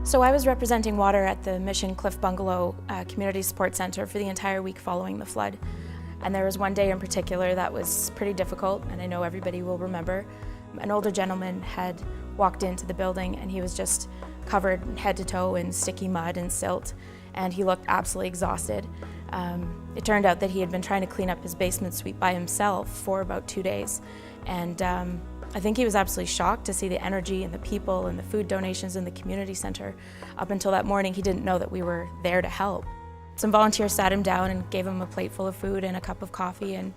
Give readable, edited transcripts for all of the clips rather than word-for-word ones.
So I was representing water at the Mission Cliff Bungalow Community Support Center for the entire week following the flood. And there was one day in particular that was pretty difficult, and I know everybody will remember. An older gentleman had walked into the building and he was just covered head to toe in sticky mud and silt, and he looked absolutely exhausted. It turned out that he had been trying to clean up his basement suite by himself for about 2 days. And I think he was absolutely shocked to see the energy and the people and the food donations in the community center. Up until that morning, he didn't know that we were there to help. Some volunteers sat him down and gave him a plate full of food and a cup of coffee, and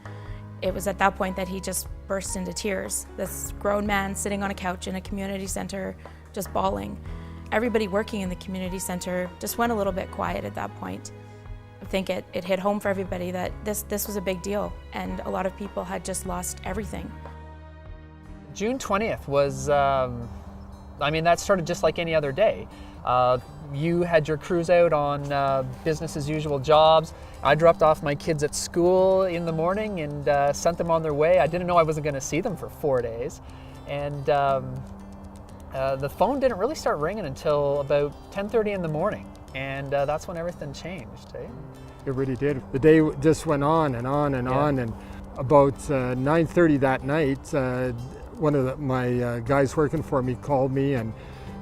it was at that point that he just burst into tears. This grown man sitting on a couch in a community center, just bawling. Everybody working in the community center just went a little bit quiet at that point. I think it hit home for everybody that this was a big deal, and a lot of people had just lost everything. June 20th was, that started just like any other day. You had your crews out on business as usual jobs. I dropped off my kids at school in the morning and sent them on their way. I didn't know I wasn't going to see them for 4 days. And the phone didn't really start ringing until about 10:30 in the morning. And that's when everything changed. Eh? It really did. The day just went on and on and on. And about 9:30 that night, one of my guys working for me called me and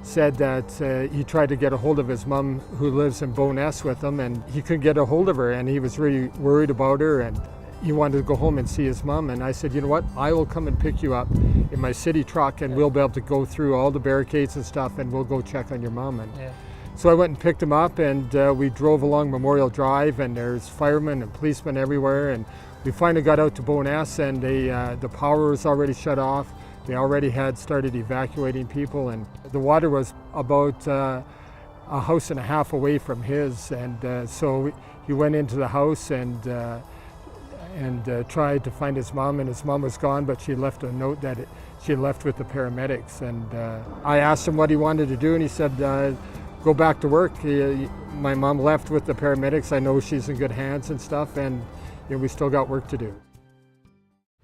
said that he tried to get a hold of his mom who lives in Bowness with him, and he couldn't get a hold of her, and he was really worried about her, and he wanted to go home and see his mom. And I said, you know what, I will come and pick you up in my city truck, and we'll be able to go through all the barricades and stuff, and we'll go check on your mom. And so I went and picked him up, and we drove along Memorial Drive, and there's firemen and policemen everywhere, and we finally got out to Bowness, and the power was already shut off. They already had started evacuating people, and the water was about a house and a half away from his, and so he went into the house and tried to find his mom, and his mom was gone, but she left a note that she left with the paramedics. And I asked him what he wanted to do, and he said, go back to work. My mom left with the paramedics. I know she's in good hands and stuff, and we still got work to do.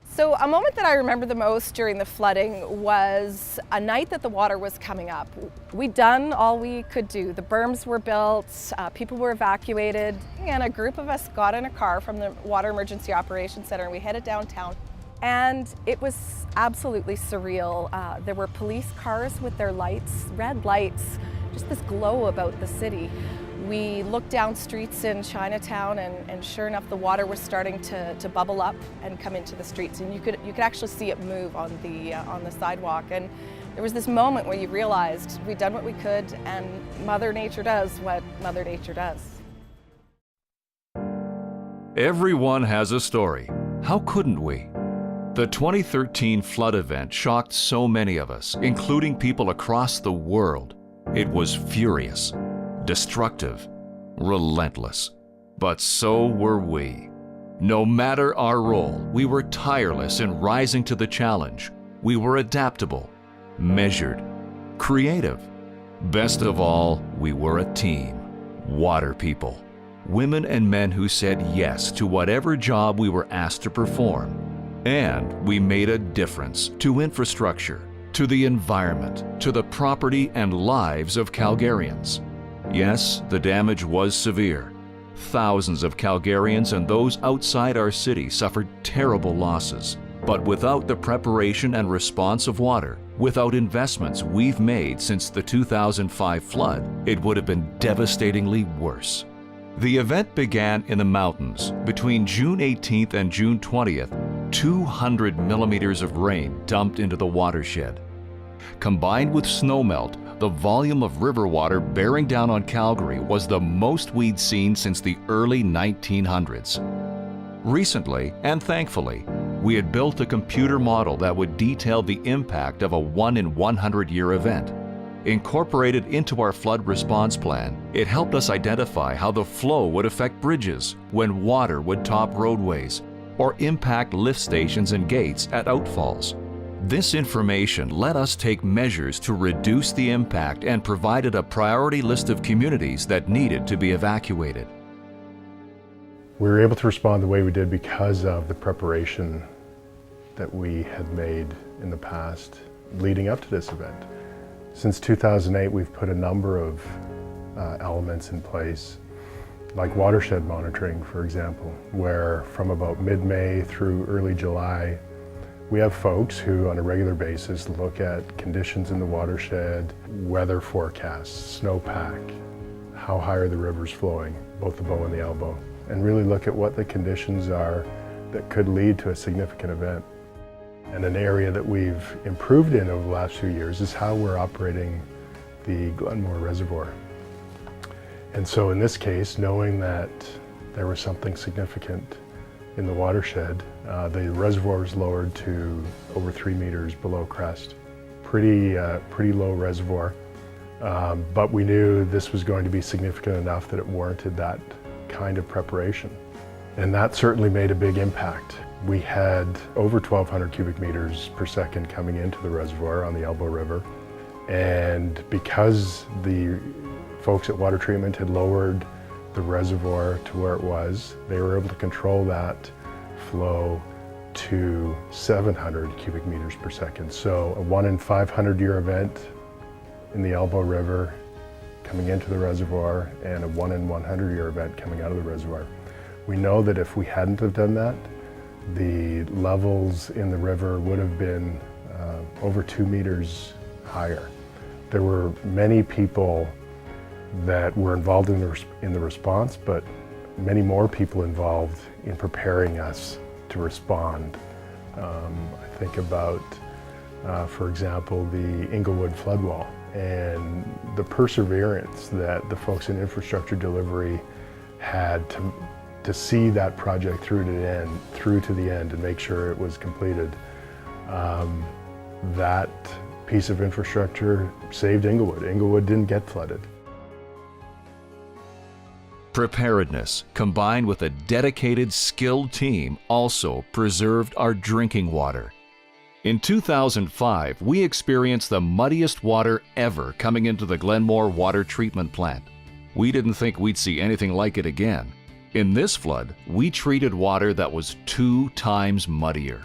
So a moment that I remember the most during the flooding was a night that the water was coming up. We'd done all we could do. The berms were built, people were evacuated, and a group of us got in a car from the Water Emergency Operations Center and we headed downtown. And it was absolutely surreal. There were police cars with their lights, red lights, just this glow about the city. We looked down streets in Chinatown, and sure enough, the water was starting to bubble up and come into the streets, and you could actually see it move on the sidewalk. And there was this moment where you realized we'd done what we could, and Mother Nature does what Mother Nature does. Everyone has a story. How couldn't we? The 2013 flood event shocked so many of us, including people across the world. It was furious, destructive, relentless. But so were we. No matter our role, we were tireless in rising to the challenge. We were adaptable, measured, creative. Best of all, we were a team. Water people. Women and men who said yes to whatever job we were asked to perform. And we made a difference to infrastructure, to the environment, to the property and lives of Calgarians. Yes, the damage was severe. Thousands of Calgarians and those outside our city suffered terrible losses. But without the preparation and response of water, without investments we've made since the 2005 flood, it would have been devastatingly worse. The event began in the mountains. Between June 18th and June 20th, 200 millimeters of rain dumped into the watershed. Combined with snowmelt, the volume of river water bearing down on Calgary was the most we'd seen since the early 1900s. Recently, and thankfully, we had built a computer model that would detail the impact of a 1-in-100-year event. Incorporated into our flood response plan, it helped us identify how the flow would affect bridges when water would top roadways, or impact lift stations and gates at outfalls. This information let us take measures to reduce the impact and provided a priority list of communities that needed to be evacuated. We were able to respond the way we did because of the preparation that we had made in the past leading up to this event. Since 2008, we've put a number of elements in place, like watershed monitoring, for example, where from about mid-May through early July, we have folks who on a regular basis look at conditions in the watershed, weather forecasts, snowpack, how high are the rivers flowing, both the Bow and the Elbow, and really look at what the conditions are that could lead to a significant event. And an area that we've improved in over the last few years is how we're operating the Glenmore Reservoir. And so in this case, knowing that there was something significant in the watershed, the reservoir was lowered to over 3 meters below crest. Pretty low reservoir, but we knew this was going to be significant enough that it warranted that kind of preparation. And that certainly made a big impact. We had over 1,200 cubic meters per second coming into the reservoir on the Elbow River. And because the folks at Water Treatment had lowered the reservoir to where it was, they were able to control that flow to 700 cubic meters per second. So a 1 in 500 year event in the Elbow River coming into the reservoir and a 1 in 100 year event coming out of the reservoir. We know that if we hadn't have done that, the levels in the river would have been over 2 meters higher. There were many people that were involved in the response, but many more people involved in preparing us to respond. I think about, for example, the Inglewood flood wall and the perseverance that the folks in infrastructure delivery had to see that project through to the end and make sure it was completed. That piece of infrastructure saved Inglewood. Inglewood didn't get flooded. Preparedness, combined with a dedicated, skilled team, also preserved our drinking water. In 2005, we experienced the muddiest water ever coming into the Glenmore water treatment plant. We didn't think we'd see anything like it again. In this flood, we treated water that was 2 times muddier.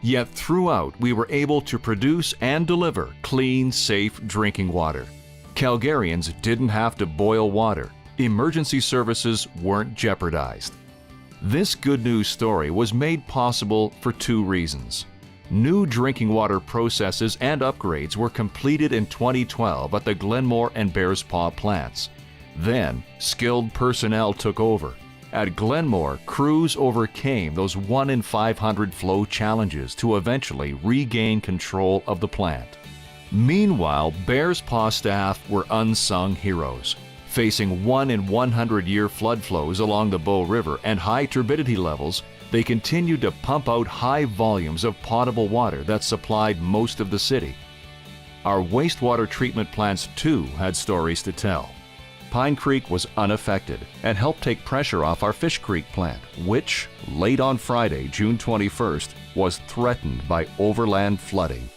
Yet throughout, we were able to produce and deliver clean, safe drinking water. Calgarians didn't have to boil water. Emergency services weren't jeopardized. This good news story was made possible for 2 reasons. New drinking water processes and upgrades were completed in 2012 at the Glenmore and Bearspaw plants. Then, skilled personnel took over. At Glenmore, crews overcame those 1 in 500 flow challenges to eventually regain control of the plant. Meanwhile, Bearspaw staff were unsung heroes. Facing 1 in 100 year flood flows along the Bow River and high turbidity levels, they continued to pump out high volumes of potable water that supplied most of the city. Our wastewater treatment plants too had stories to tell. Pine Creek was unaffected and helped take pressure off our Fish Creek plant, which, late on Friday, June 21st, was threatened by overland flooding.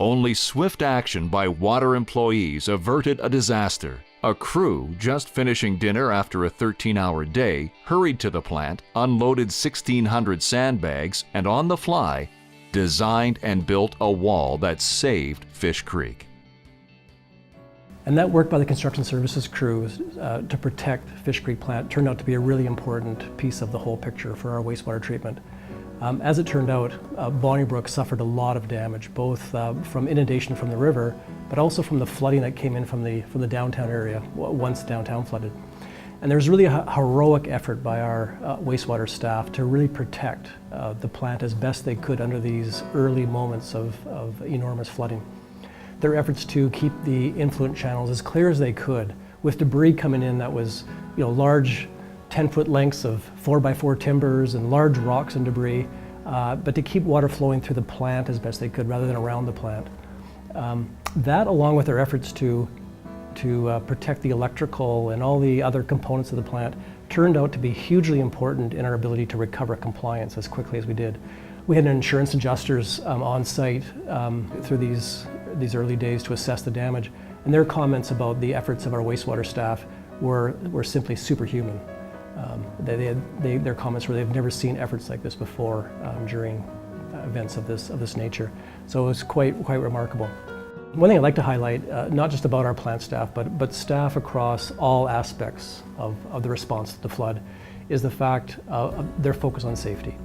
Only swift action by water employees averted a disaster. A crew, just finishing dinner after a 13-hour day, hurried to the plant, unloaded 1,600 sandbags, and on the fly, designed and built a wall that saved Fish Creek. And that work by the construction services crews to protect Fish Creek plant turned out to be a really important piece of the whole picture for our wastewater treatment. As it turned out, Bonnybrook suffered a lot of damage, both from inundation from the river, but also from the flooding that came in from the downtown area once downtown flooded. And there was really a heroic effort by our wastewater staff to really protect the plant as best they could under these early moments of enormous flooding. Their efforts to keep the influent channels as clear as they could, with debris coming in that was, large 10-foot lengths of 4x4 timbers and large rocks and debris, but to keep water flowing through the plant as best they could rather than around the plant. That, along with their efforts to protect the electrical and all the other components of the plant, turned out to be hugely important in our ability to recover compliance as quickly as we did. We had insurance adjusters on site through these early days to assess the damage, and their comments about the efforts of our wastewater staff were simply superhuman. Their comments were they've never seen efforts like this before during events of this nature. So it was quite remarkable. One thing I'd like to highlight, not just about our plant staff, but staff across all aspects of the response to the flood, is the fact of their focus on safety.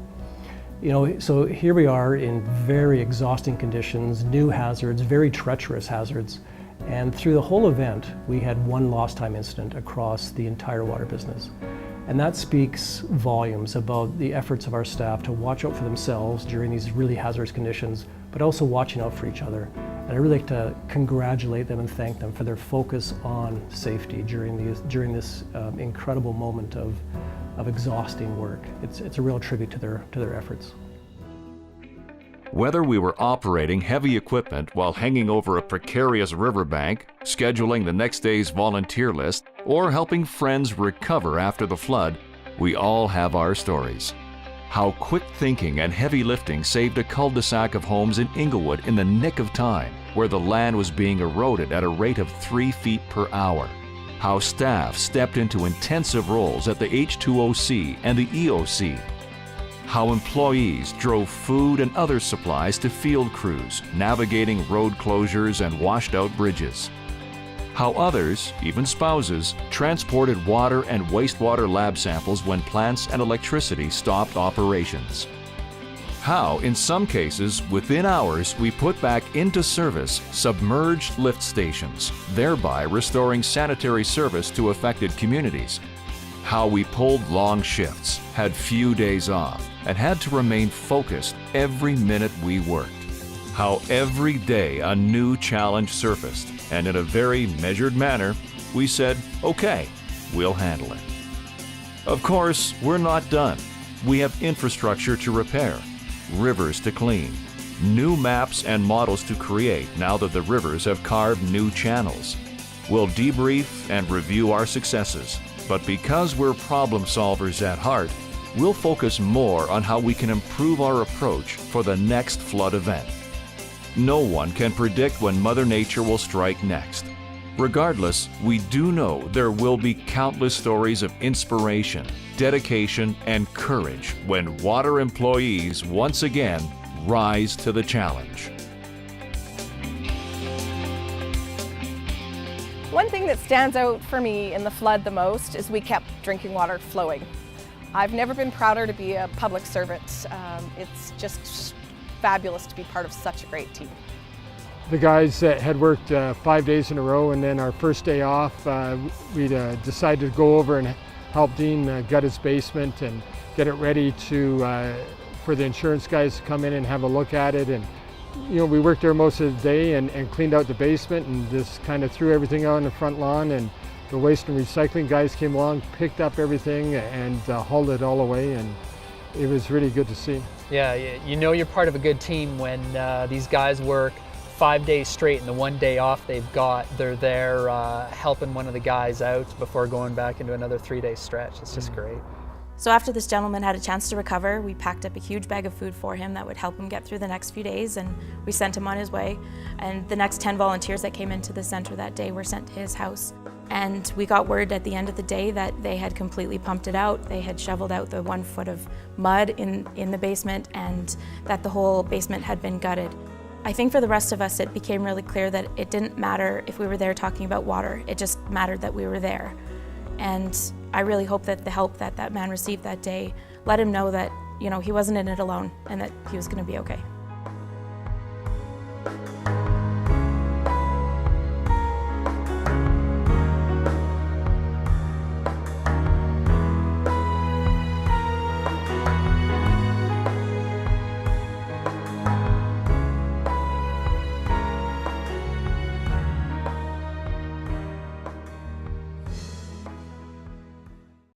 So here we are in very exhausting conditions, new hazards, very treacherous hazards, and through the whole event, we had one lost time incident across the entire water business. And that speaks volumes about the efforts of our staff to watch out for themselves during these really hazardous conditions, but also watching out for each other. And I'd really like to congratulate them and thank them for their focus on safety during this incredible moment of exhausting work. It's a real tribute to their efforts. Whether we were operating heavy equipment while hanging over a precarious riverbank, scheduling the next day's volunteer list, or helping friends recover after the flood, we all have our stories. How quick thinking and heavy lifting saved a cul-de-sac of homes in Inglewood in the nick of time, where the land was being eroded at a rate of 3 feet per hour. How staff stepped into intensive roles at the H2OC and the EOC. How employees drove food and other supplies to field crews, navigating road closures and washed out bridges. How others, even spouses, transported water and wastewater lab samples when plants and electricity stopped operations. How, in some cases, within hours, we put back into service submerged lift stations, thereby restoring sanitary service to affected communities. How we pulled long shifts, had few days off, and had to remain focused every minute we worked. How every day a new challenge surfaced, and in a very measured manner, we said, okay, we'll handle it. Of course, we're not done. We have infrastructure to repair, rivers to clean, new maps and models to create now that the rivers have carved new channels. We'll debrief and review our successes, but because we're problem solvers at heart, we'll focus more on how we can improve our approach for the next flood event. No one can predict when Mother Nature will strike next. Regardless, we do know there will be countless stories of inspiration, dedication, and courage when water employees once again rise to the challenge. One thing that stands out for me in the flood the most is we kept drinking water flowing. I've never been prouder to be a public servant. It's just fabulous to be part of such a great team. The guys had worked 5 days in a row, and then our first day off, we decided to go over and help Dean gut his basement and get it ready for the insurance guys to come in and have a look at it. And we worked there most of the day and cleaned out the basement and just kind of threw everything out on the front lawn. And the waste and recycling guys came along, picked up everything, and hauled it all away. And it was really good to see. Yeah, you know you're part of a good team when these guys work 5 days straight, and the 1 day off they've got, they're there helping one of the guys out before going back into another 3-day stretch. It's just great. So after this gentleman had a chance to recover, we packed up a huge bag of food for him that would help him get through the next few days, and we sent him on his way. And the next 10 volunteers that came into the center that day were sent to his house. And we got word at the end of the day that they had completely pumped it out. They had shoveled out the 1 foot of mud in the basement, and that the whole basement had been gutted. I think for the rest of us, it became really clear that it didn't matter if we were there talking about water. It just mattered that we were there. And I really hope that the help that that man received that day let him know that, he wasn't in it alone and that he was going to be okay.